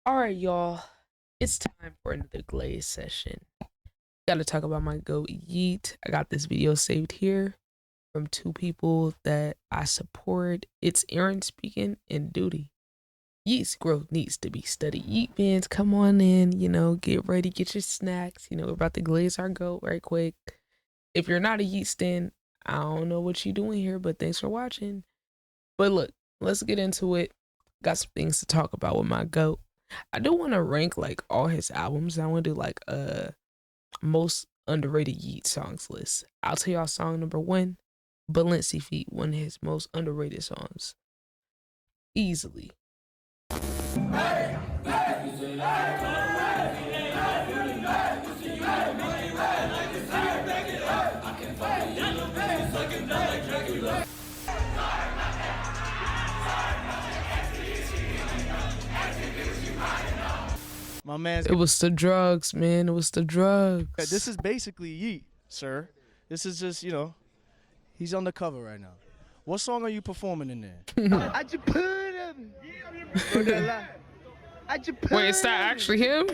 All right, y'all. It's time for another glaze session. Got to talk about my goat Yeat. I got this video saved here from two people that I support. It's Aaron speaking and Duty. Yeat's growth needs to be studied. Yeat fans, come on in. Get ready, get your snacks. We're about to glaze our goat right quick. If you're not a Yeat stan, I don't know what you're doing here, but thanks for watching. But look, let's get into it. Got some things to talk about with my goat. I do want to rank like all his albums. I want to do like a most underrated Yeat songs list. I'll tell y'all song number one, Balenci Feet, one of his most underrated songs. Easily. My man's. It was the drugs, man. It was the drugs. This is basically Yeat, sir. This is just, he's on the cover right now. What song are you performing in there? I just put him. Wait, is that actually him?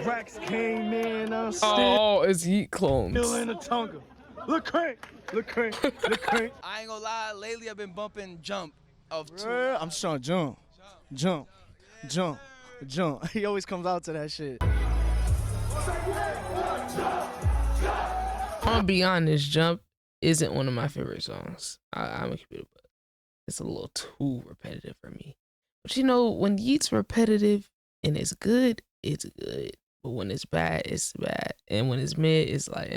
Rex came in. Oh, it's Yeat clones. Still in the tongue. Look crank. Look crank. Look crank. I ain't gonna lie, lately I've been bumping Jump of two. I'm just trying to jump. He always comes out to that shit. I'm gonna be honest, Jump isn't one of my favorite songs. I'm gonna keep it, but it's a little too repetitive for me. But when Yeat's repetitive and it's good, it's good. But when it's bad, it's bad. And when it's mid, it's like,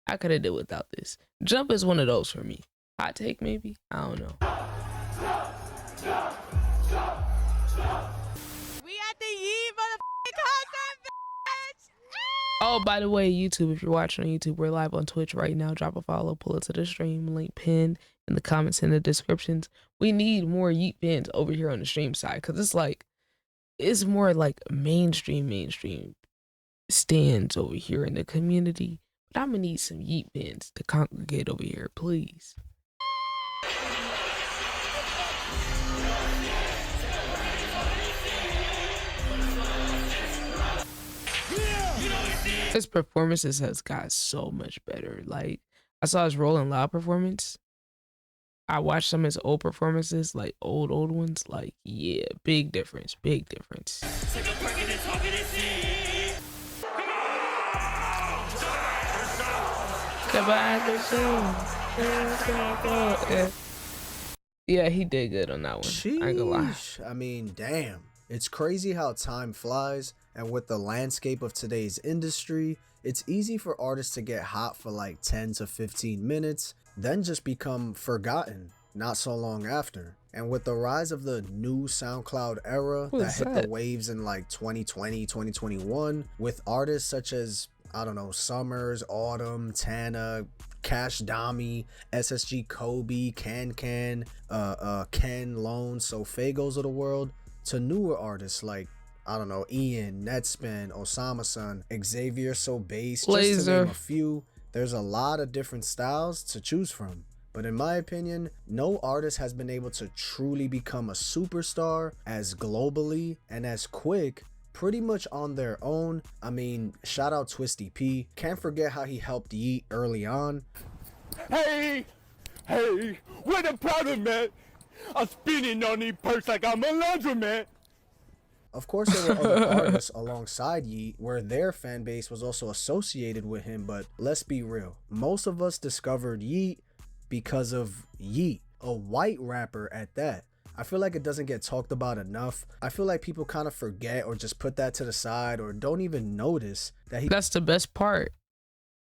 I could have did without this. Jump is one of those for me. Hot take, maybe? I don't know. We at the Yeat motherfucking concert, bitch! Oh, by the way, YouTube, if you're watching on YouTube, we're live on Twitch right now. Drop a follow, pull it to the stream, link pinned in the comments and the descriptions. We need more Yeat fans over here on the stream side, because it's more like mainstream stands over here in the community. But I'm gonna need some Yeat fans to congregate over here, please. His performances has got so much better. Like, I saw his Rolling Loud performance. I watched some of his old performances, like old ones. Like, yeah, big difference. Yeah, he did good on that one. I ain't gonna lie. I mean, damn. It's crazy how time flies, and with the landscape of today's industry, it's easy for artists to get hot for like 10 to 15 minutes, then just become forgotten not so long after. And with the rise of the new SoundCloud era that hit the waves in like 2020, 2021, with artists such as, I don't know, Summers, Autumn, Tana, Cash Dami, SSG Kobe, Can, Ken Lone, Sofagos of the world, to newer artists like, I don't know, Ian, Netspin, Osama Sun, Xavier So Bass, just to name a few. There's a lot of different styles to choose from. But in my opinion, no artist has been able to truly become a superstar as globally and as quick pretty much on their own. I mean, shout out Twisty P. Can't forget how he helped Yeat early on. Hey, what the problem, man? I'm spinning on these perks like I'm a laundromat. Of course, there were other artists alongside Yeat where their fan base was also associated with him, but let's be real. Most of us discovered Yeat because of Yeat, a white rapper at that. I feel like it doesn't get talked about enough. I feel like people kind of forget or just put that to the side or don't even notice that That's the best part,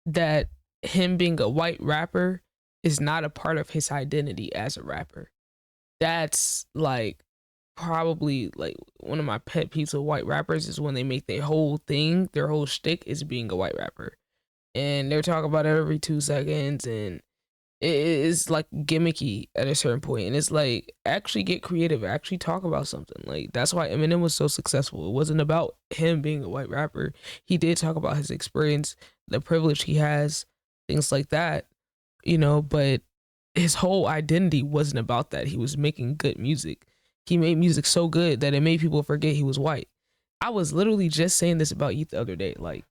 that him being a white rapper is not a part of his identity as a rapper. That's like probably like one of my pet peeves of white rappers is when they make their whole thing, their whole shtick is being a white rapper. And they're talking about it every 2 seconds, and it is like gimmicky at a certain point. And it's like, actually get creative, actually talk about something. Like, that's why Eminem was so successful. It wasn't about him being a white rapper. He did talk about his experience, the privilege he has, things like that, but his whole identity wasn't about that. He was making good music. he made music so good that it made people forget he was white. I was literally just saying this about Yeat the other day. Like,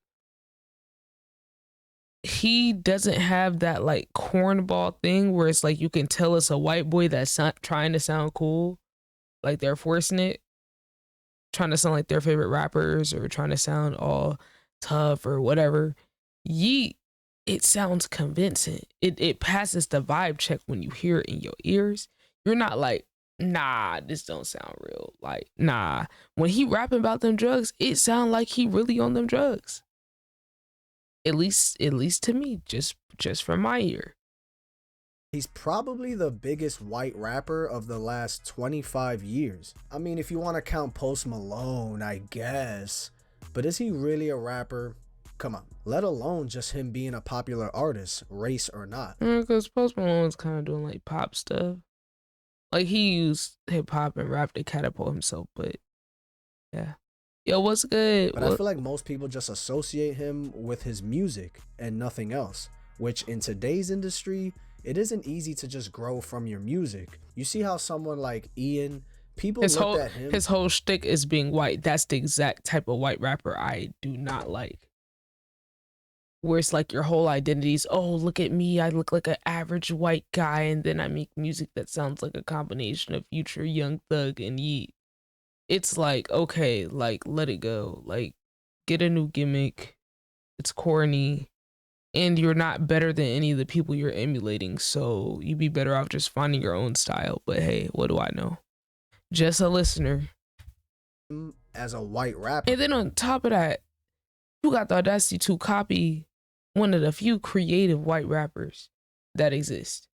he doesn't have that like cornball thing where it's like you can tell it's a white boy that's not trying to sound cool, like they're forcing it, trying to sound like their favorite rappers or trying to sound all tough or whatever. Yeat, it sounds convincing. It passes the vibe check when you hear it in your ears. You're not like, nah, this don't sound real. Like, nah. When he rapping about them drugs, it sound like he really on them drugs. At least to me, just from my ear. He's probably the biggest white rapper of the last 25 years. I mean, if you want to count Post Malone, I guess. But is he really a rapper? Come on, let alone just him being a popular artist, race or not. Because Post Malone's kind of doing like pop stuff. Like, he used hip hop and rap to catapult himself, but yeah. Yo, what's good? But I feel like most people just associate him with his music and nothing else, which in today's industry, it isn't easy to just grow from your music. You see how someone like Ian, people looked at him. His whole shtick is being white. That's the exact type of white rapper I do not like. Where it's like your whole identity is, oh, look at me, I look like an average white guy, and then I make music that sounds like a combination of Future, Young Thug, and Yeat. It's like, okay, like, let it go. Like, get a new gimmick. It's corny. And you're not better than any of the people you're emulating, so you'd be better off just finding your own style. But hey, what do I know? Just a listener. As a white rapper. And then on top of that, you got the audacity to copy one of the few creative white rappers that exist.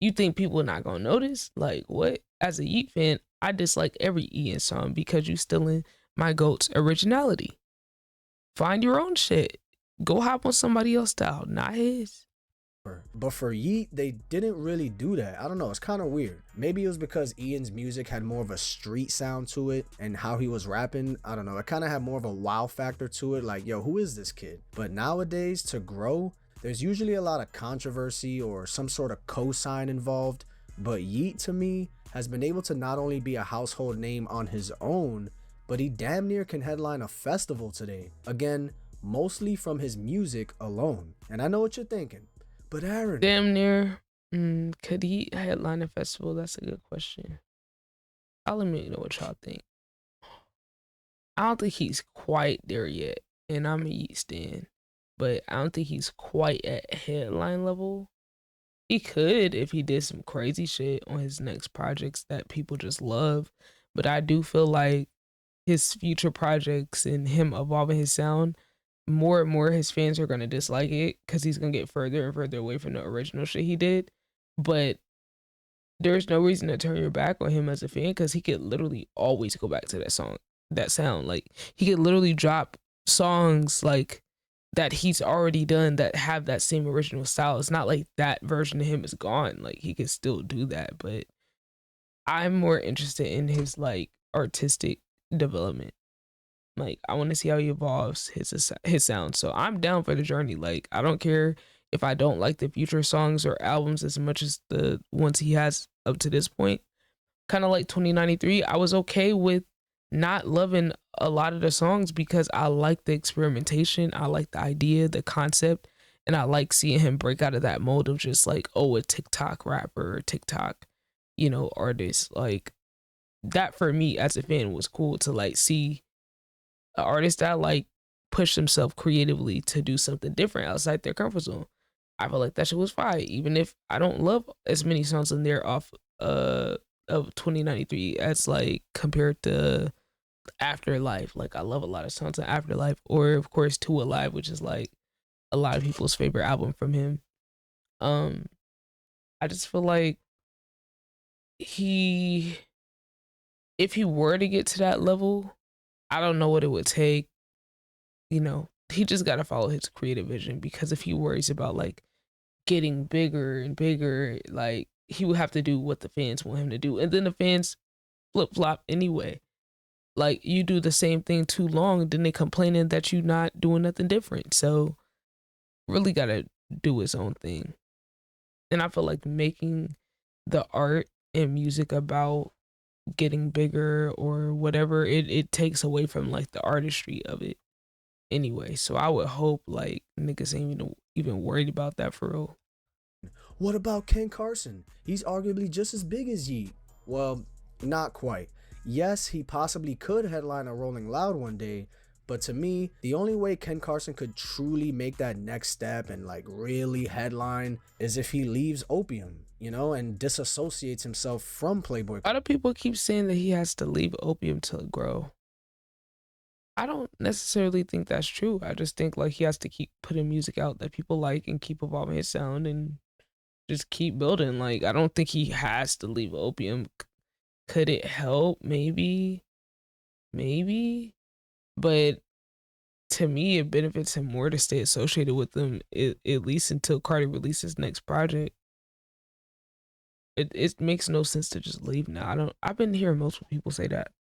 You think people are not gonna notice? Like, what? As a Yeat fan, I dislike every Ian song because you stealing my GOAT's originality. Find your own shit. Go hop on somebody else's style, not his. But for Yeat, they didn't really do that. I don't know, it's kind of weird. Maybe it was because Ian's music had more of a street sound to it, and how he was rapping, I don't know, it kind of had more of a wow factor to it, like, yo, who is this kid? But nowadays, to grow, there's usually a lot of controversy or some sort of cosign involved. But Yeat, to me, has been able to not only be a household name on his own, but he damn near can headline a festival today. Again, mostly from his music alone. And I know what you're thinking, but Aaron, damn near, could he headline a festival? That's a good question. I'll let me know what y'all think. I don't think he's quite there yet, and I'm a Yeat stan, but I don't think he's quite at headline level. He could if he did some crazy shit on his next projects that people just love, but I do feel like his future projects and him evolving his sound, more and more his fans are gonna dislike it because he's gonna get further and further away from the original shit he did. But there's no reason to turn your back on him as a fan because he could literally always go back to that sound. Like, he could literally drop songs like that he's already done that have that same original style. It's not like that version of him is gone. Like, he can still do that, but I'm more interested in his like artistic development. Like, I want to see how he evolves his sound. So I'm down for the journey. Like, I don't care if I don't like the future songs or albums as much as the ones he has up to this point. Kind of like 2093, I was okay with not loving a lot of the songs because I like the experimentation, I like the idea, the concept, and I like seeing him break out of that mold of just like, oh, a TikTok rapper or TikTok, artist. Like, that for me as a fan was cool to like see an artist that like push themselves creatively to do something different outside their comfort zone. I feel like that shit was fire, even if I don't love as many songs in there off of 2093 as like compared to Afterlife. Like, I love a lot of songs on Afterlife, or of course Two Alive, which is like a lot of people's favorite album from him. I just feel like if he were to get to that level, I don't know what it would take. He just got to follow his creative vision, because if he worries about like getting bigger and bigger, like, he would have to do what the fans want him to do, and then the fans flip-flop anyway. Like, you do the same thing too long, then they complaining that you not doing nothing different. So really gotta do his own thing. And I feel like making the art and music about getting bigger or whatever, it takes away from like the artistry of it anyway. So I would hope like niggas ain't even worried about that for real. What about Ken Carson? He's arguably just as big as Yeat. Well, not quite. Yes, he possibly could headline a Rolling Loud one day, but to me, the only way Ken Carson could truly make that next step and like really headline is if he leaves Opium, you know, and disassociates himself from Playboy. A lot of people keep saying that he has to leave Opium to grow. I don't necessarily think that's true. I just think like he has to keep putting music out that people like and keep evolving his sound and just keep building. Like I don't think he has to leave Opium. Could it help? Maybe. But to me, it benefits him more to stay associated with them, at least until Cardi releases next project. It makes no sense to just leave now. I've been hearing multiple people say that.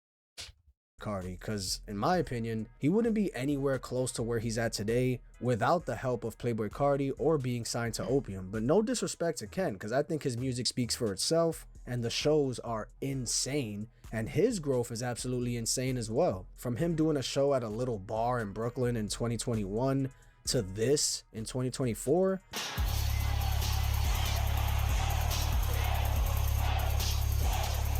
Cardi, because in my opinion, he wouldn't be anywhere close to where he's at today without the help of Playboy Cardi or being signed to Opium. But no disrespect to Ken, because I think his music speaks for itself and the shows are insane, and his growth is absolutely insane as well. From him doing a show at a little bar in Brooklyn in 2021 to this in 2024.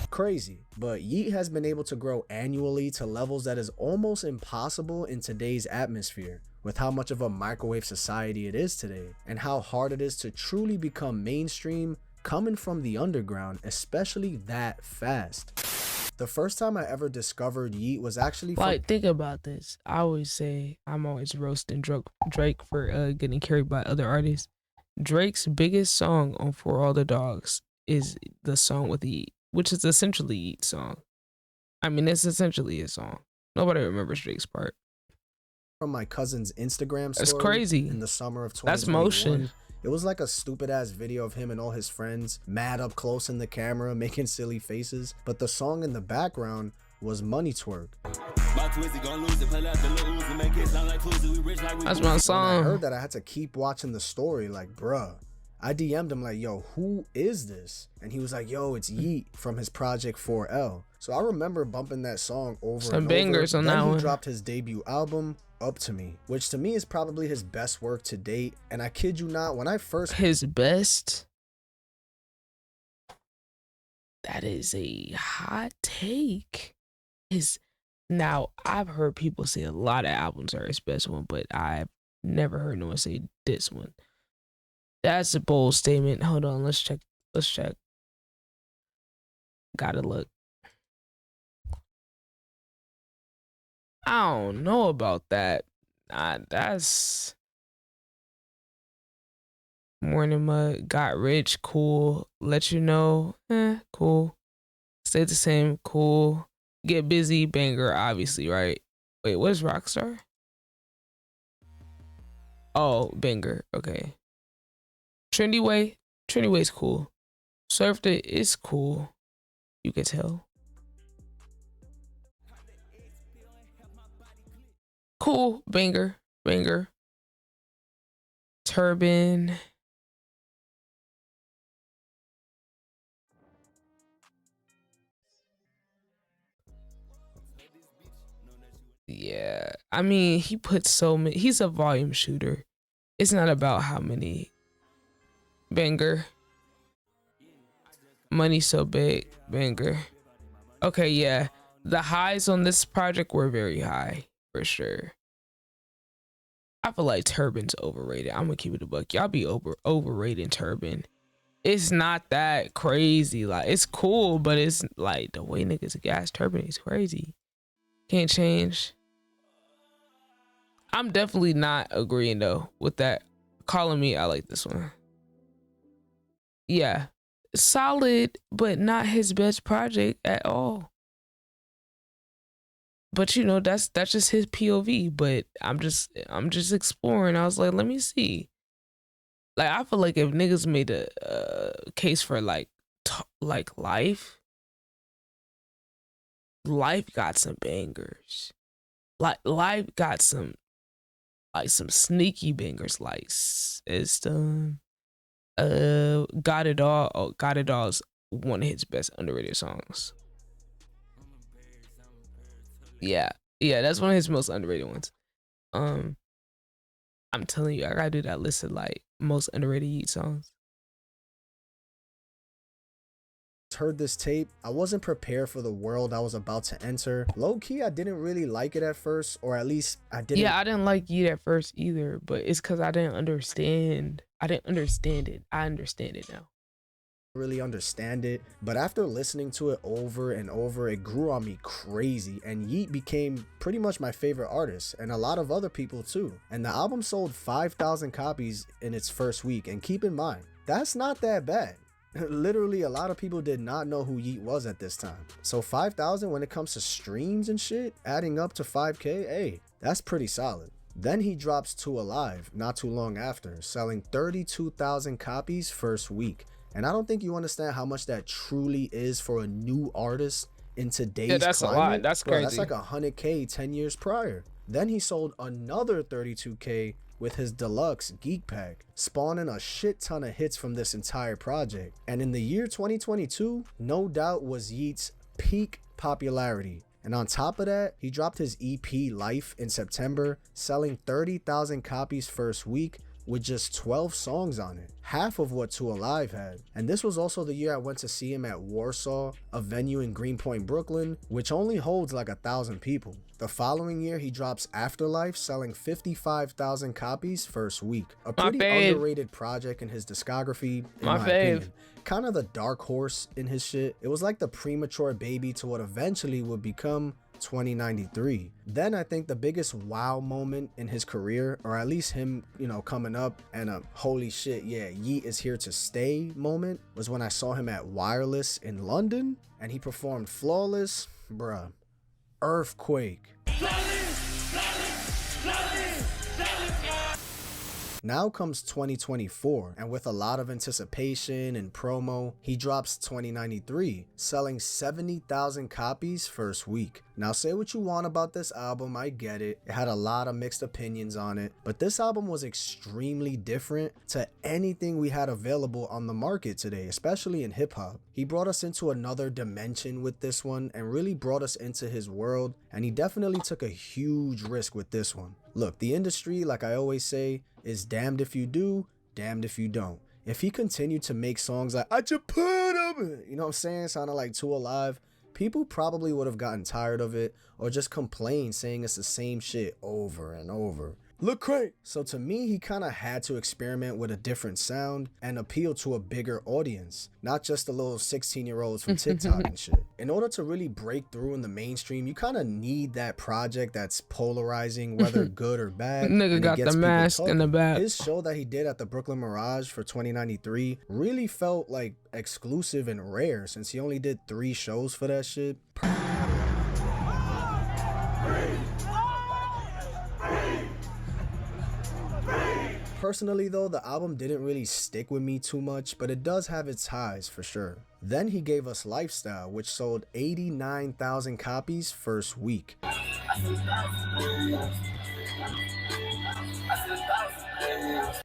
Crazy, but Yeat has been able to grow annually to levels that is almost impossible in today's atmosphere, with how much of a microwave society it is today, and how hard it is to truly become mainstream coming from the underground, especially that fast. The first time I ever discovered Yeat was actually like, think about this. I always say I'm always roasting Drake for getting carried by other artists. Drake's biggest song on For All the Dogs is the song with Yeat, which is essentially Yeat's song. I mean, it's essentially his song. Nobody remembers Drake's part. From my cousin's Instagram story. That's crazy. In the summer of 2021. That's motion. It was like a stupid ass video of him and all his friends mad up close in the camera making silly faces, but the song in the background was Money Twerk. That's my song. When I heard that, I had to keep watching the story like, bruh. I DM'd him like, yo, who is this? And he was like, yo, it's Yeat from his project 4L. So I remember bumping that song over Some and bangers over. on Then that he one. dropped his debut album, Up To Me, which to me is probably his best work to date. And I kid you not, when I first... His best? That is a hot take. Now, I've heard people say a lot of albums are his best one, but I've never heard no one say this one. That's a bold statement. Hold on, let's check. Gotta look. I don't know about that. That's Morning Mud, Got Rich, cool. Let You Know, cool. Stay the Same, cool. Get Busy, banger, obviously, right? Wait, what is Rockstar? Oh, banger, okay. Trendy Way's cool. Surfed It is cool. You can tell. Cool, banger. Turban. Yeah, I mean, he puts so many. He's a volume shooter. It's not about how many. Banger. Money So Big, banger. Okay, yeah. The highs on this project were very high, for sure. I feel like Turban's overrated. I'm gonna keep it a buck. Y'all be overrating Turban. It's not that crazy. Like, it's cool, but it's like the way niggas gas Turban is crazy. Can't change. I'm definitely not agreeing though with that. Calling Me, I like this one. Yeah, solid, but not his best project at all. But you know, that's just his POV. But I'm just exploring. I was like, let me see. Like, I feel like if niggas made a case for like Life got some bangers. Like, Life got some sneaky bangers. Like, it's Got It All. Oh, Got It All is one of his best underrated songs. Yeah, yeah, that's one of his most underrated ones. Um, I'm telling you, I gotta do that list of like most underrated Yeat songs. Heard this tape, I wasn't prepared for the world I was about to enter. Low key, I didn't really like it at first, or at least I didn't. Yeah, I didn't like Yeat at first either, but it's because I didn't understand. I didn't understand it. I understand it now. Really understand it, but after listening to it over and over, it grew on me crazy, and Yeat became pretty much my favorite artist, and a lot of other people too. And the album sold 5,000 copies in its first week, and keep in mind, that's not that bad. Literally, a lot of people did not know who Yeat was at this time. So 5,000 when it comes to streams and shit, adding up to 5K, hey, that's pretty solid. Then he drops Two Alive not too long after, selling 32,000 copies first week. And I don't think you understand how much that truly is for a new artist in today's that's climate. a lot. That's Bro, crazy. that's like 100K 10 years prior. Then he sold another 32K with his deluxe Geek Pack, spawning a shit ton of hits from this entire project. And in the year 2022, no doubt was Yeat's peak popularity. And on top of that, he dropped his EP Life in September, selling 30,000 copies first week with just 12 songs on it, half of what Two Alive had. And this was also the year I went to see him at Warsaw, a venue in Greenpoint, Brooklyn, which only holds like 1,000 people. The following year, he drops Afterlife, selling 55,000 copies first week. A pretty underrated project in his discography, in my opinion. Kind of the dark horse in his shit. It was like the premature baby to what eventually would become 2093. Then I think the biggest wow moment in his career, or at least him, you know, coming up and a holy shit, yeah, Yeat is here to stay moment, was when I saw him at Wireless in London and he performed Flawless. Bruh, earthquake. Now comes 2024, and with a lot of anticipation and promo, he drops 2093, selling 70,000 copies first week. Now say what you want about this album, I get it. It had a lot of mixed opinions on it, but this album was extremely different to anything we had available on the market today, especially in hip hop. He brought us into another dimension with this one and really brought us into his world, and he definitely took a huge risk with this one. Look, the industry, like I always say, is damned if you do, damned if you don't. If he continued to make songs like I just put up, you know what I'm saying, sounding like Two Alive, people probably would have gotten tired of it or just complained saying it's the same shit over and over. Look great. So to me, he kind of had to experiment with a different sound and appeal to a bigger audience, not just the little 16-year-olds from TikTok and shit. In order to really break through in the mainstream, you kind of need that project that's polarizing, whether good or bad. Nigga got the mask in the back. His show that he did at the Brooklyn Mirage for 2093 really felt like exclusive and rare since he only did 3 shows for that shit. Personally though, the album didn't really stick with me too much, but it does have its highs for sure. Then he gave us Lifestyle, which sold 89,000 copies first week.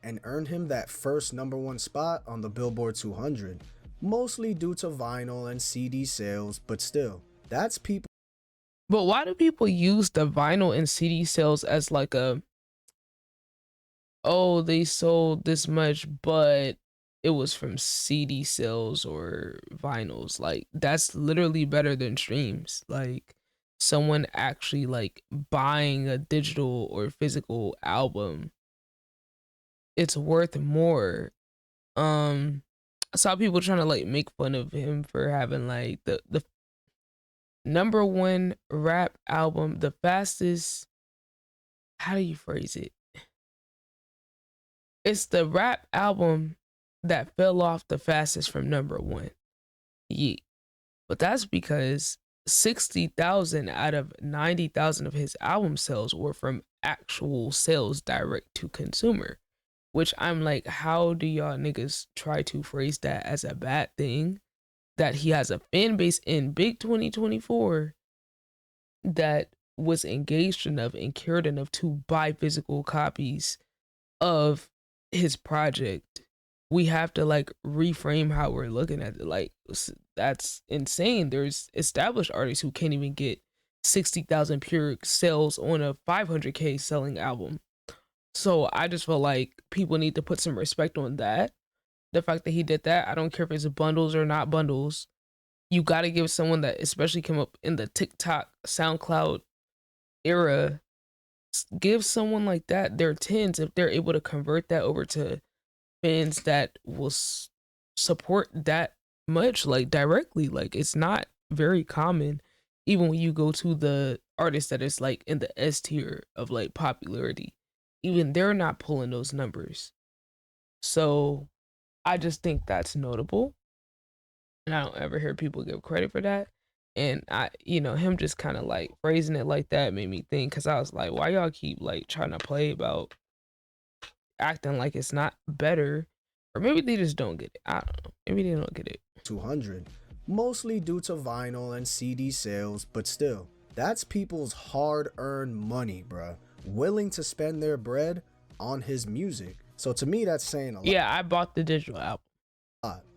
And earned him that first #1 spot on the Billboard 200, mostly due to vinyl and CD sales, but still, that's people. But why do people use the vinyl and CD sales as like a, oh, they sold this much, but it was from CD sales or vinyls? Like, that's literally better than streams. Like, someone actually like buying a digital or physical album, it's worth more. I saw people trying to like make fun of him for having like the #1 rap album, the fastest, how do you phrase it? It's the rap album that fell off the fastest from #1, Yeat. But that's because 60,000 out of 90,000 of his album sales were from actual sales direct to consumer, which I'm like, how do y'all niggas try to phrase that as a bad thing? That he has a fan base in big 2024 that was engaged enough and cared enough to buy physical copies of his project. We have to like reframe how we're looking at it. Like, that's insane. There's established artists who can't even get 60,000 pure sales on a 500K selling album. So I just feel like people need to put some respect on that. The fact that he did that, I don't care if it's bundles or not bundles. You got to give someone that especially came up in the TikTok, SoundCloud era, give someone like that their tens if they're able to convert that over to fans that will support that much, like directly. Like it's not very common, even when you go to the artist that is like in the S tier of like popularity, even they're not pulling those numbers. So I just think that's notable, and I don't ever hear people give credit for that. And I, him just kind of like phrasing it like that made me think, because I was like, why y'all keep like trying to play about acting like it's not better? Or maybe they just don't get it. I don't know. Maybe they don't get it. 200, mostly due to vinyl and CD sales, but still, that's people's hard-earned money, bruh, willing to spend their bread on his music. So to me, that's saying a lot. Yeah, I bought the digital album.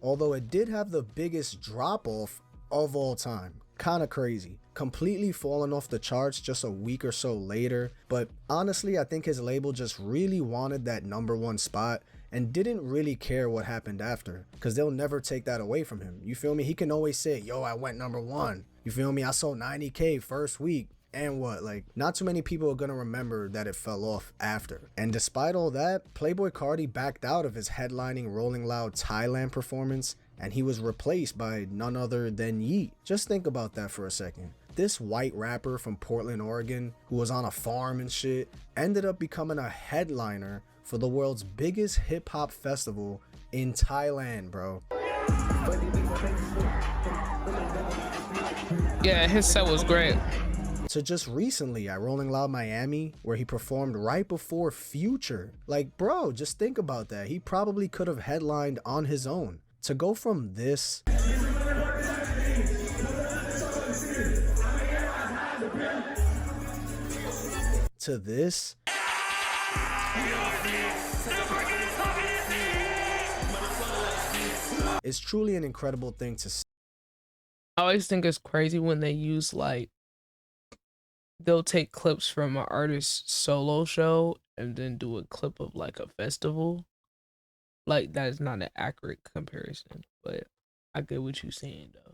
Although it did have the biggest drop-off of all time. Kinda crazy. Completely falling off the charts just a week or so later. But honestly, I think his label just really wanted that #1 spot and didn't really care what happened after, because they'll never take that away from him. You feel me? He can always say, yo, I went #1. You feel me? I sold 90K first week. And what? Like, not too many people are gonna remember that it fell off after. And despite all that, Playboi Carti backed out of his headlining Rolling Loud Thailand performance, and he was replaced by none other than Yeat. Just think about that for a second. This white rapper from Portland, Oregon, who was on a farm and shit, ended up becoming a headliner for the world's biggest hip-hop festival in Thailand, bro. Yeah, his set was great. To just recently at Rolling Loud Miami, where he performed right before Future. Like, bro, just think about that. He probably could have headlined on his own. To go from this to this, it's truly an incredible thing to see. I always think it's crazy when they use like, they'll take clips from an artist's solo show and then do a clip of like a festival. Like that is not an accurate comparison, but I get what you're saying though.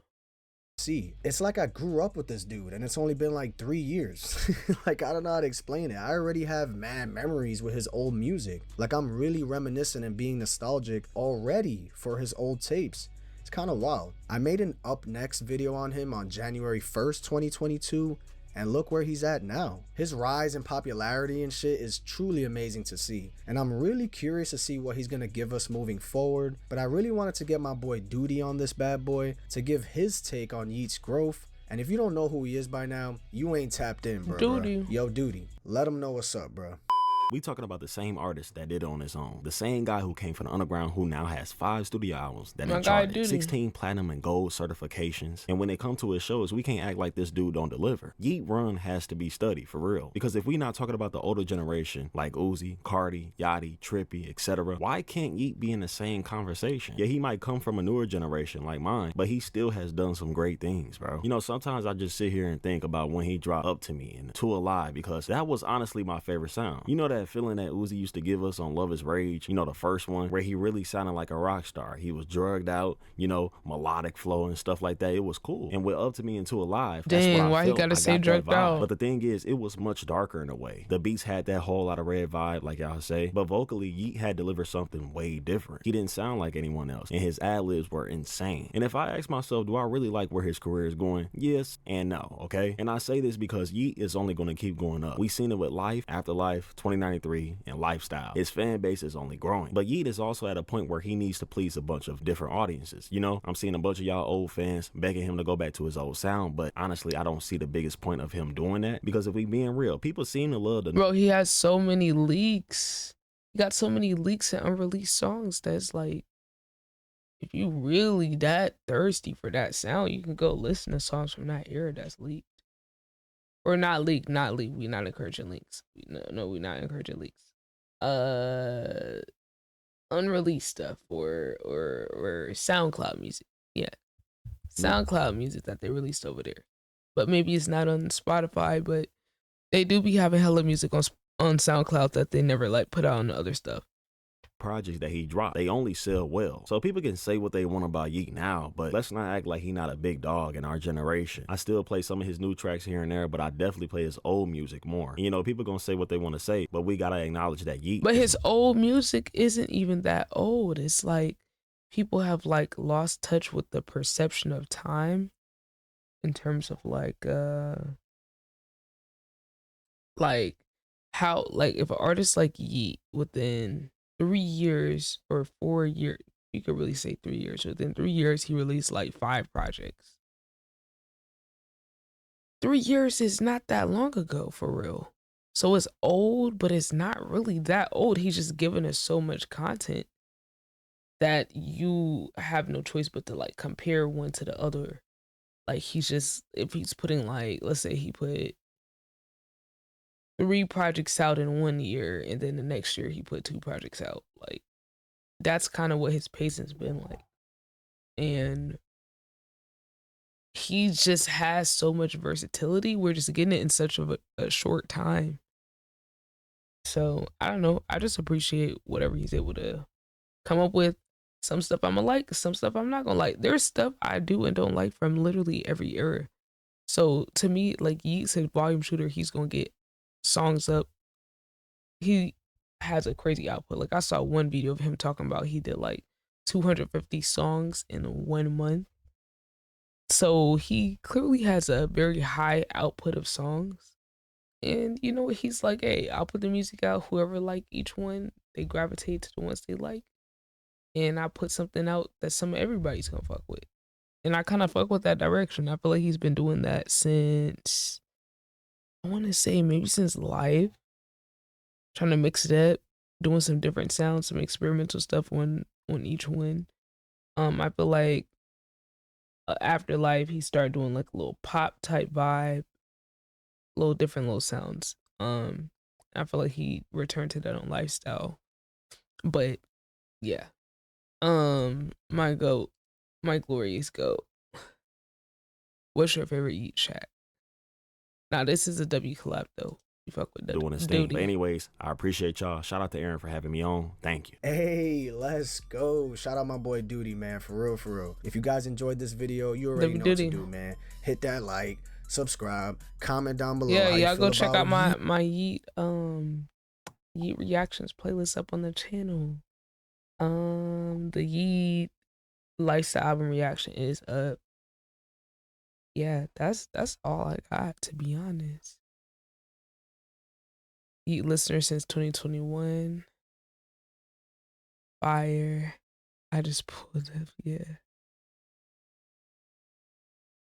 See, it's like I grew up with this dude and it's only been like 3 years. Like, I don't know how to explain it. I already have mad memories with his old music. Like, I'm really reminiscent and being nostalgic already for his old tapes. It's kind of wild. I made an up next video on him on January 1st, 2022. And look where he's at now. His rise in popularity and shit is truly amazing to see. And I'm really curious to see what he's gonna give us moving forward. But I really wanted to get my boy Duty on this bad boy to give his take on Yeat's growth. And if you don't know who he is by now, you ain't tapped in, bro. Duty. Yo, Duty. Let him know what's up, bro. We talking about the same artist that did it on his own. The same guy who came from the underground, who now has 5 studio albums that My are guy charted, Duty. 16 platinum and gold certifications. And when they come to his shows, we can't act like this dude don't deliver. Yeat run has to be studied, for real. Because if we not talking about the older generation, like Uzi, Carti, Yachty, Trippy, etc., why can't Yeat be in the same conversation? Yeah, he might come from a newer generation like mine, but he still has done some great things, bro. You know, sometimes I just sit here and think about when he dropped Up To Me and Too Alive, because that was honestly my favorite sound. You know that feeling that Uzi used to give us on Love Is Rage, you know, the first one, where he really sounded like a rock star. He was drugged out, you know, melodic flow and stuff like that. It was cool. And with Up To Me and Too Alive, that's Dang, what I why he felt. gotta I say got that drugged vibe. out? But the thing is, it was much darker in a way. The beats had that whole lot of red vibe, like y'all say, but vocally, Yeat had delivered something way different. He didn't sound like anyone else, and his ad-libs were insane. And if I ask myself, do I really like where his career is going? Yes and no, okay? And I say this because Yeat is only going to keep going up. We seen it with Life, Afterlife, 2093, and Lifestyle. His fan base is only growing. But Yeat is also at a point where he needs to please a bunch of different audiences. You know, I'm seeing a bunch of y'all old fans begging him to go back to his old sound, but honestly, I don't see the biggest point of him doing that, because if we being real, people seem to love the Bro, he has so many leaks. He got so many leaks and unreleased songs that's like, if you really that thirsty for that sound, you can go listen to songs from that era that's leaked. Or not leaked, not leaked. We not encouraging leaks. No, we not encouraging leaks. Unreleased stuff or SoundCloud music. Yeah. SoundCloud music that they released over there. but maybe it's not on Spotify. But they do be having hella music on SoundCloud that they never like put out on the other stuff. Projects that he dropped, they only sell well. So people can say what they want about Yeat now, but let's not act like he not a big dog in our generation. I still play some of his new tracks here and there, but I definitely play his old music more. And, you know, people gonna say what they want to say, but we gotta acknowledge that Yeat. But his old music isn't even that old. It's like people have like lost touch with the perception of time in terms of like how, like, if an artist like Yeat within 3 years or 4 years, you could really say 3 years, within 3 years he released like 5 projects. 3 years is not that long ago, for real. So it's old, but it's not really that old. He's just giving us so much content that you have no choice but to like compare one to the other. Like, he's just, if he's putting like, let's say he put 3 projects out in 1 year, and then the next year he put 2 projects out. Like, that's kind of what his pacing's been like. And he just has so much versatility. We're just getting it in such of a short time. So I don't know. I just appreciate whatever he's able to come up with. Some stuff I'm gonna like, some stuff I'm not gonna like. There's stuff I do and don't like from literally every era. So to me, like, Yeat said, volume shooter, he's gonna get songs up. He has a crazy output. Like, I saw one video of him talking about he did like 250 songs in 1 month. So he clearly has a very high output of songs. And you know what? He's like, hey, I'll put the music out. Whoever like each one, they gravitate to the ones they like. And I put something out that everybody's gonna fuck with. And I kind of fuck with that direction. I feel like he's been doing that since, I want to say maybe since Live, trying to mix it up, doing some different sounds, some experimental stuff on each one. I feel like after Live, he started doing like a little pop type vibe, little different little sounds. I feel like he returned to that on Lifestyle. But yeah. My goat, my glorious goat. What's your favorite Yeat track? Now this is a W collab though. You fuck with doing his thing. But anyways, I appreciate y'all. Shout out to Aaron for having me on. Thank you. Hey, let's go. Shout out my boy Duty, man. For real, for real. If you guys enjoyed this video, you already know what to do, man. Hit that like, subscribe, comment down below. Yeah, y'all go check out my Yeat Yeat reactions playlist up on the channel. The Yeat Lifestyle album reaction is up. Yeah, that's all I got, to be honest. Yeat listener since 2021. Fire. I just pulled up, yeah.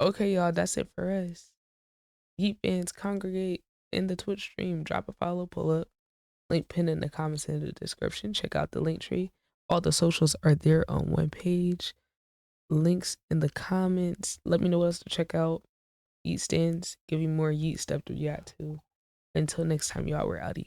Okay, y'all, that's it for us. Yeat fans, congregate in the Twitch stream. Drop a follow, pull up. Link pinned in the comments and in the description. Check out the link tree. All the socials are there on one page. Links in the comments. Let me know what else to check out. Yeat stands. Give you more Yeat stuff to react to. Until next time, y'all, we're outie.